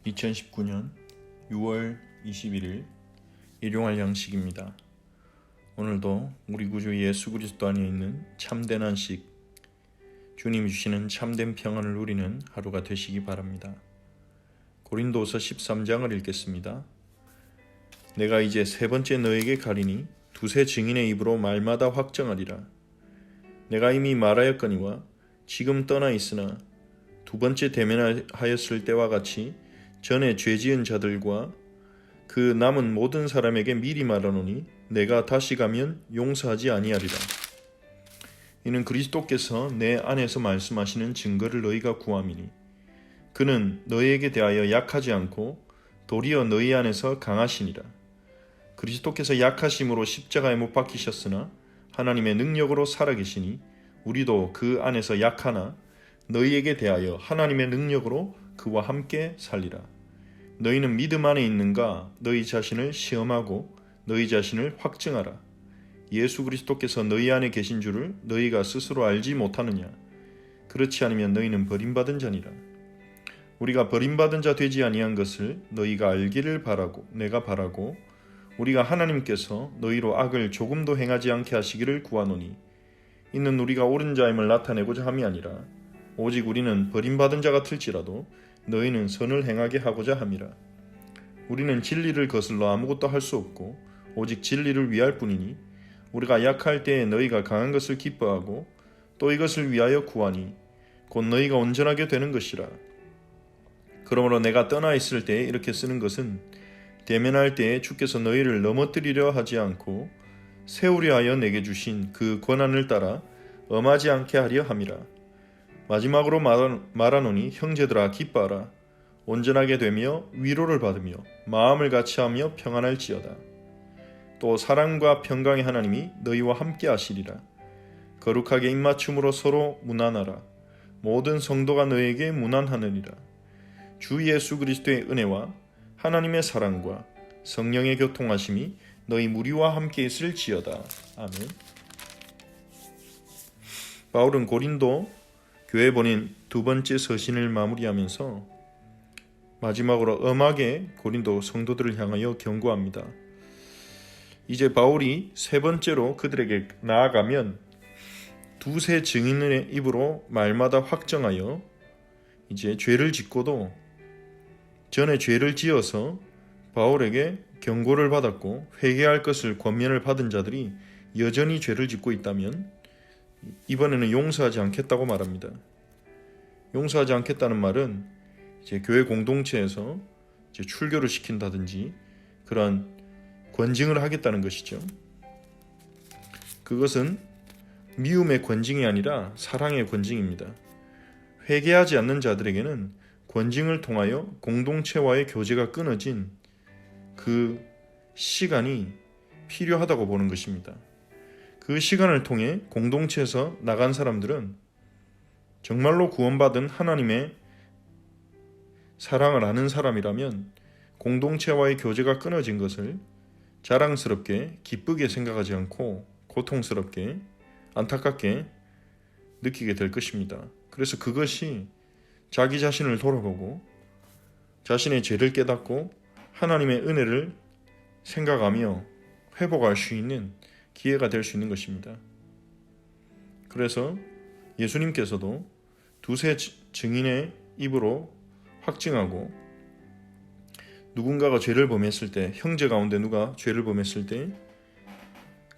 2019년 6월 21일 일용할 양식입니다. 오늘도 우리 구주 예수 그리스도 안에 있는 참된 안식, 주님이 주시는 참된 평안을 누리는 하루가 되시기 바랍니다. 고린도서 13장을 읽겠습니다. 내가 이제 세 번째 너에게 가리니 두세 증인의 입으로 말마다 확정하리라. 내가 이미 말하였거니와 지금 떠나 있으나 두 번째 대면하였을 때와 같이 전에 죄지은 자들과 그 남은 모든 사람에게 미리 말하노니 내가 다시 가면 용서하지 아니하리라. 이는 그리스도께서 내 안에서 말씀하시는 증거를 너희가 구함이니 그는 너희에게 대하여 약하지 않고 도리어 너희 안에서 강하시니라. 그리스도께서 약하심으로 십자가에 못 박히셨으나 하나님의 능력으로 살아계시니 우리도 그 안에서 약하나 너희에게 대하여 하나님의 능력으로 그와 함께 살리라. 너희는 믿음 안에 있는가? 너희 자신을 시험하고 너희 자신을 확증하라. 예수 그리스도께서 너희 안에 계신 줄을 너희가 스스로 알지 못하느냐? 그렇지 않으면 너희는 버림받은 자니라. 우리가 버림받은 자 되지 아니한 것을 너희가 알기를 바라고 내가 바라고 우리가 하나님께서 너희로 악을 조금도 행하지 않게 하시기를 구하노니 이는 우리가 옳은 자임을 나타내고자 함이 아니라 오직 우리는 버림받은 자 같을지라도 너희는 선을 행하게 하고자 함이라. 우리는 진리를 거슬러 아무것도 할 수 없고 오직 진리를 위할 뿐이니 우리가 약할 때에 너희가 강한 것을 기뻐하고 또 이것을 위하여 구하니 곧 너희가 온전하게 되는 것이라. 그러므로 내가 떠나 있을 때에 이렇게 쓰는 것은 대면할 때에 주께서 너희를 넘어뜨리려 하지 않고 세우려 하여 내게 주신 그 권한을 따라 엄하지 않게 하려 함이라. 마지막으로 말하노니 형제들아 기뻐하라. 온전하게 되며 위로를 받으며 마음을 같이하며 평안할지어다. 또 사랑과 평강의 하나님이 너희와 함께 하시리라. 거룩하게 입맞춤으로 서로 문안하라. 모든 성도가 너에게 문안하느니라. 주 예수 그리스도의 은혜와 하나님의 사랑과 성령의 교통하심이 너희 무리와 함께 있을지어다. 아멘. 바울은 고린도 교회 보낸 두 번째 서신을 마무리하면서 마지막으로 엄하게 고린도 성도들을 향하여 경고합니다. 이제 바울이 세 번째로 그들에게 나아가면 두세 증인의 입으로 말마다 확정하여 이제 죄를 짓고도 전에 죄를 지어서 바울에게 경고를 받았고 회개할 것을 권면을 받은 자들이 여전히 죄를 짓고 있다면 이번에는 용서하지 않겠다고 말합니다. 용서하지 않겠다는 말은 이제 교회 공동체에서 이제 출교를 시킨다든지 그런 권징을 하겠다는 것이죠. 그것은 미움의 권징이 아니라 사랑의 권징입니다. 회개하지 않는 자들에게는 권징을 통하여 공동체와의 교제가 끊어진 그 시간이 필요하다고 보는 것입니다. 그 시간을 통해 공동체에서 나간 사람들은 정말로 구원받은 하나님의 사랑을 아는 사람이라면 공동체와의 교제가 끊어진 것을 자랑스럽게 기쁘게 생각하지 않고 고통스럽게 안타깝게 느끼게 될 것입니다. 그래서 그것이 자기 자신을 돌아보고 자신의 죄를 깨닫고 하나님의 은혜를 생각하며 회복할 수 있는 기회가 될 수 있는 것입니다. 그래서 예수님께서도 두세 증인의 입으로 확증하고 누군가가 죄를 범했을 때 형제 가운데 누가 죄를 범했을 때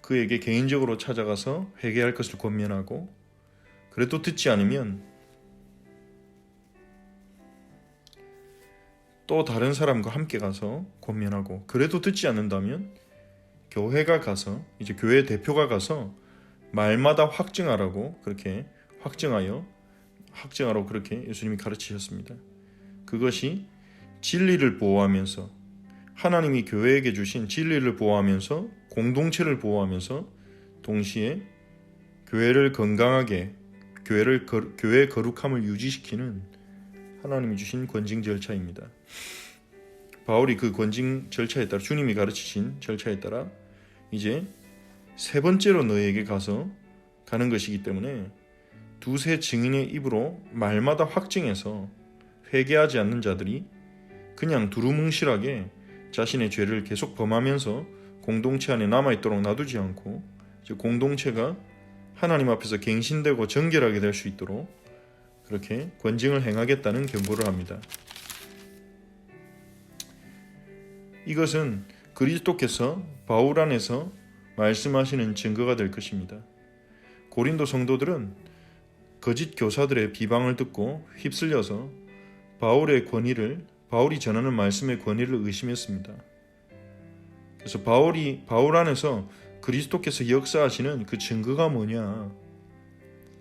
그에게 개인적으로 찾아가서 회개할 것을 권면하고 그래도 듣지 않으면 또 다른 사람과 함께 가서 권면하고 그래도 듣지 않는다면 교회가 가서 이제 교회 대표가 가서 말마다 확증하라고 그렇게 확증하라고 그렇게 예수님이 가르치셨습니다. 그것이 진리를 보호하면서 하나님이 교회에게 주신 진리를 보호하면서 공동체를 보호하면서 동시에 교회를 건강하게 교회의 거룩함을 유지시키는 하나님이 주신 권징 절차입니다. 바울이 그 권징 절차에 따라 주님이 가르치신 절차에 따라 이제 세 번째로 너희에게 가는 것이기 때문에 두세 증인의 입으로 말마다 확증해서 회개하지 않는 자들이 그냥 두루뭉실하게 자신의 죄를 계속 범하면서 공동체 안에 남아있도록 놔두지 않고 공동체가 하나님 앞에서 갱신되고 정결하게 될 수 있도록 그렇게 권징을 행하겠다는 경고를 합니다. 이것은 그리스도께서 바울 안에서 말씀하시는 증거가 될 것입니다. 고린도 성도들은 거짓 교사들의 비방을 듣고 휩쓸려서 바울이 전하는 말씀의 권위를 의심했습니다. 그래서 바울 안에서 그리스도께서 역사하시는 그 증거가 뭐냐?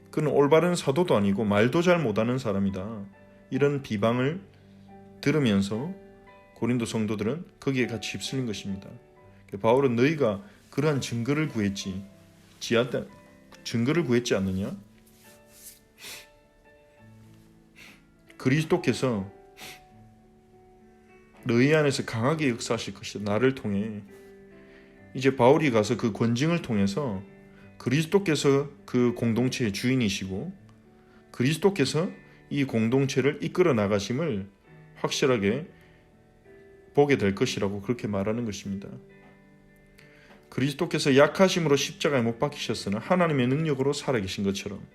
그는 올바른 사도도 아니고 말도 잘 못하는 사람이다. 이런 비방을 들으면서 고린도 성도들은 거기에 같이 휩쓸린 것입니다. 바울은 너희가 그러한 증거를 구했지 않느냐? 그리스도께서 너희 안에서 강하게 역사하실 것이다. 나를 통해. 이제 바울이 가서 그 권징을 통해서 그리스도께서 그 공동체의 주인이시고 그리스도께서 이 공동체를 이끌어 나가심을 확실하게 보게 될 것이라고 그렇게 말하는 것입니다. 그리스도께서 약하심으로 십자가에 못 박히셨으나 하나님의 능력으로 살아계신 것처럼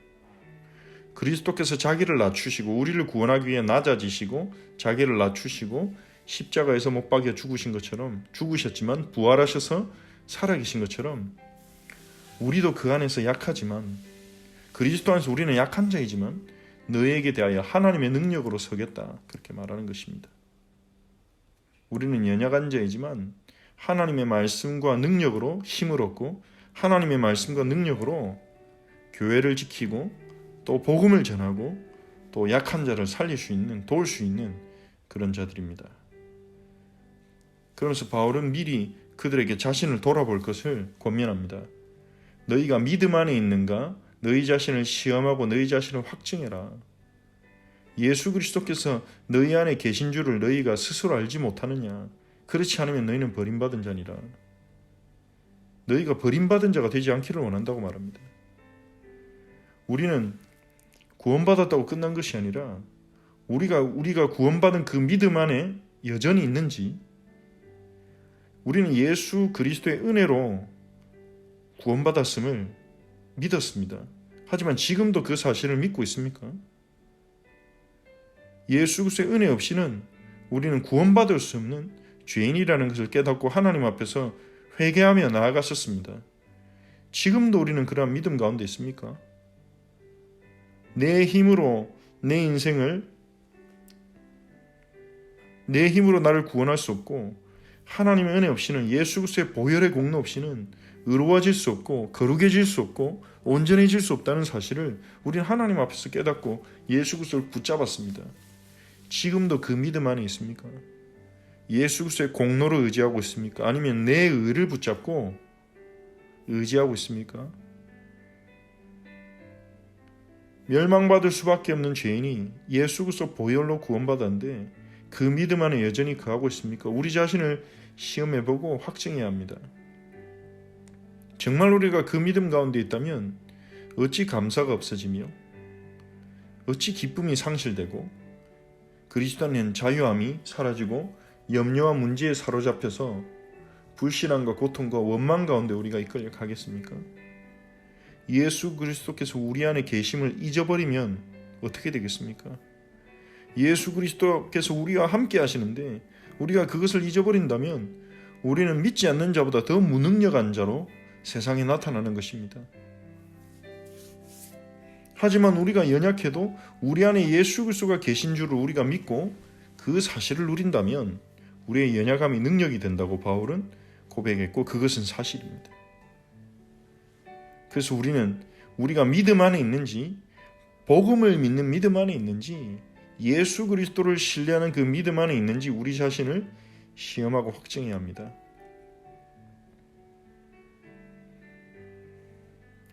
그리스도께서 자기를 낮추시고 우리를 구원하기 위해 낮아지시고 자기를 낮추시고 십자가에서 못 박여 죽으셨지만 부활하셔서 살아계신 것처럼 우리도 그 안에서 약하지만 그리스도 안에서 우리는 약한 자이지만 너희에게 대하여 하나님의 능력으로 서겠다 그렇게 말하는 것입니다. 우리는 연약한 자이지만 하나님의 말씀과 능력으로 힘을 얻고 하나님의 말씀과 능력으로 교회를 지키고 또 복음을 전하고 또 약한 자를 살릴 수 있는 도울 수 있는 그런 자들입니다. 그러면서 바울은 미리 그들에게 자신을 돌아볼 것을 권면합니다. 너희가 믿음 안에 있는가? 너희 자신을 시험하고 너희 자신을 확증해라. 예수 그리스도께서 너희 안에 계신 줄을 너희가 스스로 알지 못하느냐? 그렇지 않으면 너희는 버림받은 자니라. 너희가 버림받은 자가 되지 않기를 원한다고 말합니다. 우리는 구원받았다고 끝난 것이 아니라 우리가 구원받은 그 믿음 안에 여전히 있는지 우리는 예수 그리스도의 은혜로 구원받았음을 믿었습니다. 하지만 지금도 그 사실을 믿고 있습니까? 예수 그리스도의 은혜 없이는 우리는 구원받을 수 없는 죄인이라는 것을 깨닫고 하나님 앞에서 회개하며 나아갔었습니다. 지금도 우리는 그러한 믿음 가운데 있습니까? 내 힘으로 나를 구원할 수 없고 하나님의 은혜 없이는 예수 그리스도의 보혈의 공로 없이는 의로워질 수 없고 거룩해질 수 없고 온전해질 수 없다는 사실을 우리는 하나님 앞에서 깨닫고 예수 그리스도를 붙잡았습니다. 지금도 그 믿음 안에 있습니까? 예수 그리스도의 공로를 의지하고 있습니까? 아니면 내 의를 붙잡고 의지하고 있습니까? 멸망받을 수밖에 없는 죄인이 예수 그리스도 보혈로 구원받았는데 그 믿음 안에 여전히 거하고 있습니까? 우리 자신을 시험해보고 확증해야 합니다. 정말 우리가 그 믿음 가운데 있다면 어찌 감사가 없어지며 어찌 기쁨이 상실되고 그리스도 안에는 자유함이 사라지고 염려와 문제에 사로잡혀서 불신앙과 고통과 원망 가운데 우리가 이끌려 가겠습니까? 예수 그리스도께서 우리 안에 계심을 잊어버리면 어떻게 되겠습니까? 예수 그리스도께서 우리와 함께 하시는데 우리가 그것을 잊어버린다면 우리는 믿지 않는 자보다 더 무능력한 자로 세상에 나타나는 것입니다. 하지만 우리가 연약해도 우리 안에 예수 그리스도가 계신 줄을 우리가 믿고 그 사실을 누린다면 우리의 연약함이 능력이 된다고 바울은 고백했고 그것은 사실입니다. 그래서 우리가 믿음 안에 있는지 복음을 믿는 믿음 안에 있는지 예수 그리스도를 신뢰하는 그 믿음 안에 있는지 우리 자신을 시험하고 확증해야 합니다.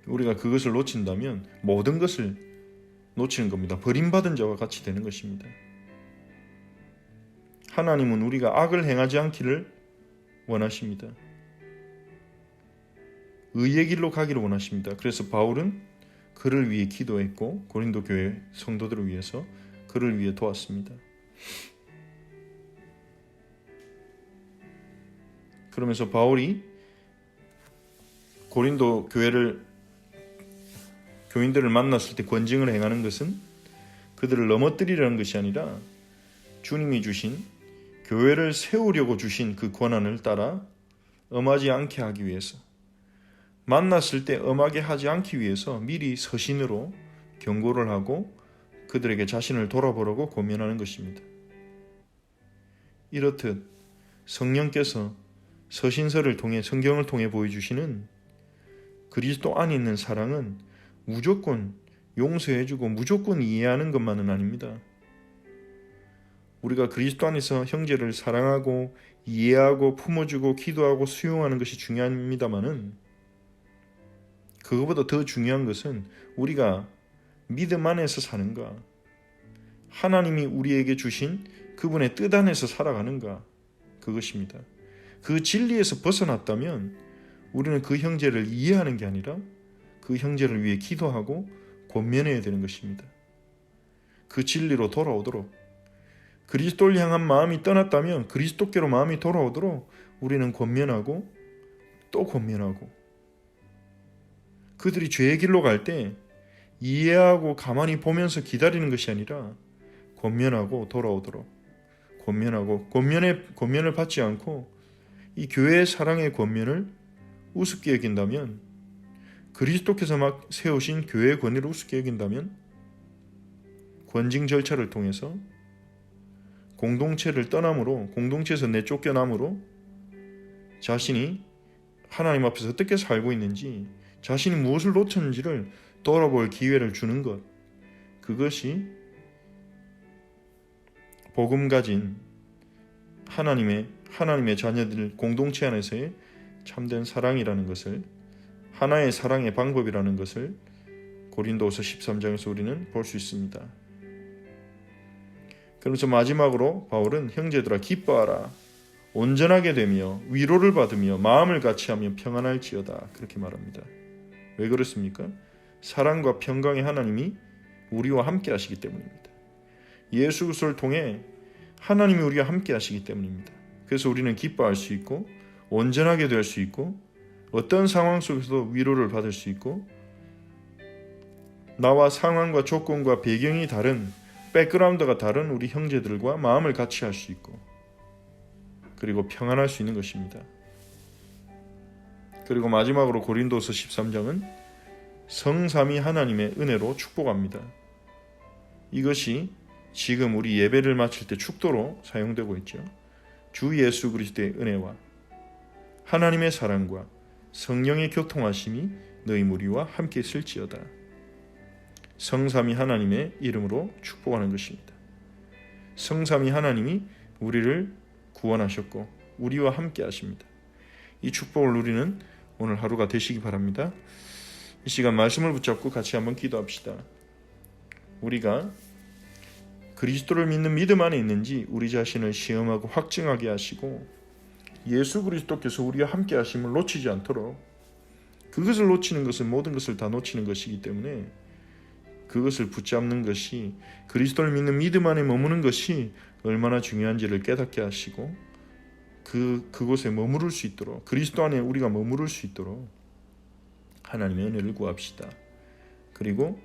우리가 그것을 놓친다면 모든 것을 놓치는 겁니다. 버림받은 자와 같이 되는 것입니다. 하나님은 우리가 악을 행하지 않기를 원하십니다. 의의 길로 가기를 원하십니다. 그래서 바울은 그를 위해 기도했고 고린도 교회 성도들을 위해서 그를 위해 도왔습니다. 그러면서 바울이 고린도 교인들을 만났을 때 권징을 행하는 것은 그들을 넘어뜨리려는 것이 아니라 주님이 주신, 교회를 세우려고 주신 그 권한을 따라 엄하지 않게 하기 위해서, 만났을 때 엄하게 하지 않기 위해서 미리 서신으로 경고를 하고 그들에게 자신을 돌아보라고 권면하는 것입니다. 이렇듯 성령께서 서신서를 통해, 성경을 통해 보여주시는 그리스도 안에 있는 사랑은 무조건 용서해주고 무조건 이해하는 것만은 아닙니다. 우리가 그리스도 안에서 형제를 사랑하고 이해하고 품어주고 기도하고 수용하는 것이 중요합니다마는, 그것보다 더 중요한 것은 우리가 믿음 안에서 사는가, 하나님이 우리에게 주신 그분의 뜻 안에서 살아가는가, 그것입니다. 그 진리에서 벗어났다면 우리는 그 형제를 이해하는 게 아니라 그 형제를 위해 기도하고 권면해야 되는 것입니다. 그 진리로 돌아오도록, 그리스도를 향한 마음이 떠났다면 그리스도께로 마음이 돌아오도록 우리는 권면하고 또 권면하고, 그들이 죄의 길로 갈 때 이해하고 가만히 보면서 기다리는 것이 아니라 권면하고 돌아오도록, 권면하고, 권면을 받지 않고 이 교회의 사랑의 권면을 우습게 여긴다면, 그리스도께서 막 세우신 교회의 권위를 우습게 여긴다면, 권징 절차를 통해서 공동체를 떠남으로, 공동체에서 내쫓겨남으로 자신이 하나님 앞에서 어떻게 살고 있는지, 자신이 무엇을 놓쳤는지를 돌아볼 기회를 주는 것, 그것이 복음 가진 하나님의 자녀들 공동체 안에서의 참된 사랑이라는 것을, 하나의 사랑의 방법이라는 것을 고린도후서 13장에서 우리는 볼 수 있습니다. 그러면서 마지막으로 바울은 형제들아 기뻐하라, 온전하게 되며 위로를 받으며 마음을 같이하며 평안할지어다, 그렇게 말합니다. 왜 그렇습니까? 사랑과 평강의 하나님이 우리와 함께 하시기 때문입니다. 예수 그리스도를 통해 하나님이 우리와 함께 하시기 때문입니다. 그래서 우리는 기뻐할 수 있고 온전하게 될 수 있고 어떤 상황 속에서도 위로를 받을 수 있고, 나와 상황과 조건과 배경이 다른, 백그라운드가 다른 우리 형제들과 마음을 같이 할 수 있고, 그리고 평안할 수 있는 것입니다. 그리고 마지막으로 고린도서 13장은 성삼위 하나님의 은혜로 축복합니다. 이것이 지금 우리 예배를 마칠 때 축도로 사용되고 있죠. 주 예수 그리스도의 은혜와 하나님의 사랑과 성령의 교통하심이 너희 무리와 함께 있을지어다. 성삼위 하나님의 이름으로 축복하는 것입니다. 성삼위 하나님이 우리를 구원하셨고 우리와 함께 하십니다. 이 축복을 누리는 오늘 하루가 되시기 바랍니다. 이 시간 말씀을 붙잡고 같이 한번 기도합시다. 우리가 그리스도를 믿는 믿음 안에 있는지 우리 자신을 시험하고 확증하게 하시고, 예수 그리스도께서 우리와 함께 하심을 놓치지 않도록, 그것을 놓치는 것은 모든 것을 다 놓치는 것이기 때문에 그것을 붙잡는 것이, 그리스도를 믿는 믿음 안에 머무는 것이 얼마나 중요한지를 깨닫게 하시고, 그곳에 머무를 수 있도록, 그리스도 안에 우리가 머무를 수 있도록 하나님의 은혜를 구합시다. 그리고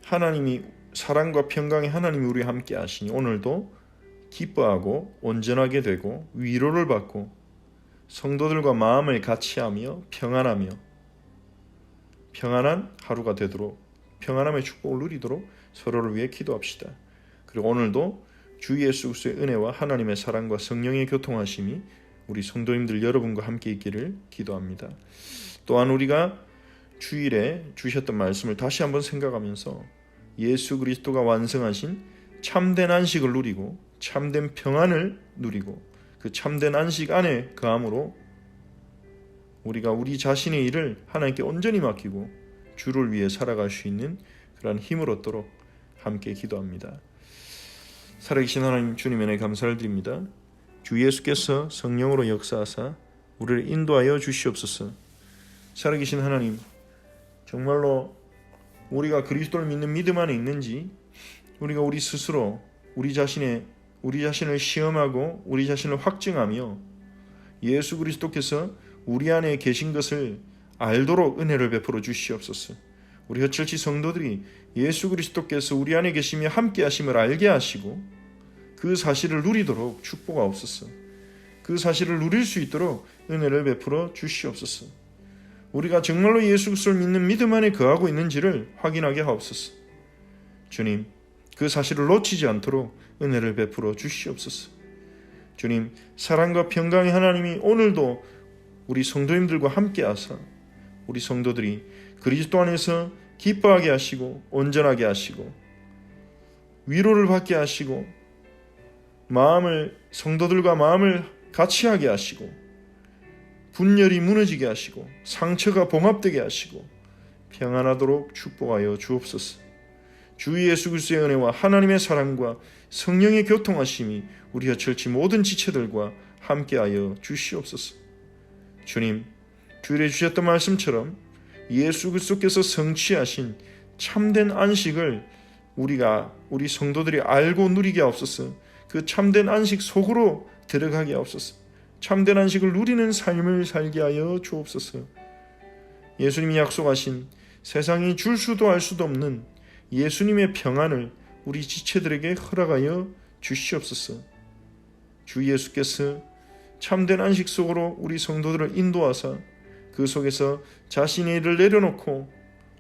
하나님이, 사랑과 평강의 하나님이 우리와 함께 하시니 오늘도 기뻐하고 온전하게 되고 위로를 받고 성도들과 마음을 같이하며 평안하며 평안한 하루가 되도록, 평안함의 축복을 누리도록 서로를 위해 기도합시다. 그리고 오늘도 주 예수 그리스도의 은혜와 하나님의 사랑과 성령의 교통하심이 우리 성도님들 여러분과 함께 있기를 기도합니다. 또한 우리가 주일에 주셨던 말씀을 다시 한번 생각하면서 예수 그리스도가 완성하신 참된 안식을 누리고 참된 평안을 누리고 그 참된 안식 안에 거함으로 우리가 우리 자신의 일을 하나님께 온전히 맡기고 주를 위해 살아갈 수 있는 그러한 힘을 얻도록 함께 기도합니다. 살아계신 하나님 주님 은혜 감사를 드립니다. 주 예수께서 성령으로 역사하사 우리를 인도하여 주시옵소서. 살아계신 하나님, 정말로 우리가 그리스도를 믿는 믿음 안에 있는지, 우리가 우리 스스로 우리 자신의 우리 자신을 시험하고 우리 자신을 확증하며 예수 그리스도께서 우리 안에 계신 것을 알도록 은혜를 베풀어 주시옵소서. 우리 허철치 성도들이 예수 그리스도께서 우리 안에 계시며 함께 하심을 알게 하시고 그 사실을 누리도록 축복하옵소서. 그 사실을 누릴 수 있도록 은혜를 베풀어 주시옵소서. 우리가 정말로 예수 그리스도를 믿는 믿음 안에 거하고 있는지를 확인하게 하옵소서. 주님, 그 사실을 놓치지 않도록 은혜를 베풀어 주시옵소서. 주님, 사랑과 평강의 하나님이 오늘도 우리 성도님들과 함께 하사 우리 성도들이 그리스도 안에서 기뻐하게 하시고 온전하게 하시고 위로를 받게 하시고 성도들과 마음을 같이 하게 하시고 분열이 무너지게 하시고 상처가 봉합되게 하시고 평안하도록 축복하여 주옵소서. 주 예수 그리스도의 은혜와 하나님의 사랑과 성령의 교통하심이 우리 허철치 모든 지체들과 함께하여 주시옵소서. 주님, 주일에 주셨던 말씀처럼 예수 그리스도께서 성취하신 참된 안식을 우리 성도들이 알고 누리게 하옵소서. 그 참된 안식 속으로 들어가게 하옵소서. 참된 안식을 누리는 삶을 살게 하여 주옵소서. 예수님이 약속하신 세상이 줄 수도 알 수도 없는 예수님의 평안을 우리 지체들에게 허락하여 주시옵소서. 주 예수께서 참된 안식 속으로 우리 성도들을 인도하사 그 속에서 자신의 일을 내려놓고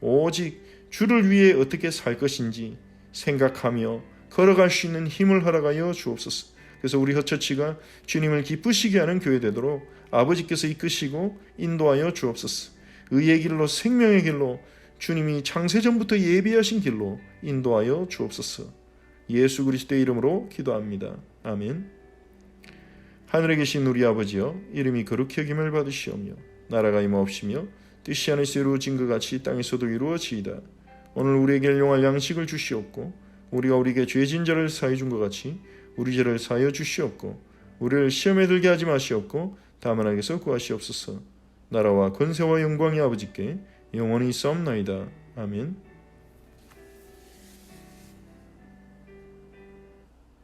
오직 주를 위해 어떻게 살 것인지 생각하며 걸어갈 수 있는 힘을 허락하여 주옵소서. 그래서 우리 허처치가 주님을 기쁘시게 하는 교회 되도록 아버지께서 이끄시고 인도하여 주옵소서. 의의 길로 생명의 길로 주님이 창세전부터 예비하신 길로 인도하여 주옵소서. 예수 그리스도의 이름으로 기도합니다. 아멘. 하늘에 계신 우리 아버지여, 이름이 거룩히 여김을 받으시오며 나라가 임하옵시며 뜻이 하늘에서 이루어진 것 같이 땅에서도 이루어지이다. 오늘 우리에게 일용할 양식을 주시옵고 우리가 우리에게 죄진 자를 사해 준 것 같이 우리 죄를 사하여 주시옵고 우리를 시험에 들게 하지 마시옵고 다만 악에서 구하시옵소서. 나라와 권세와 영광이 아버지께 영원히 있사옵나이다. 아멘.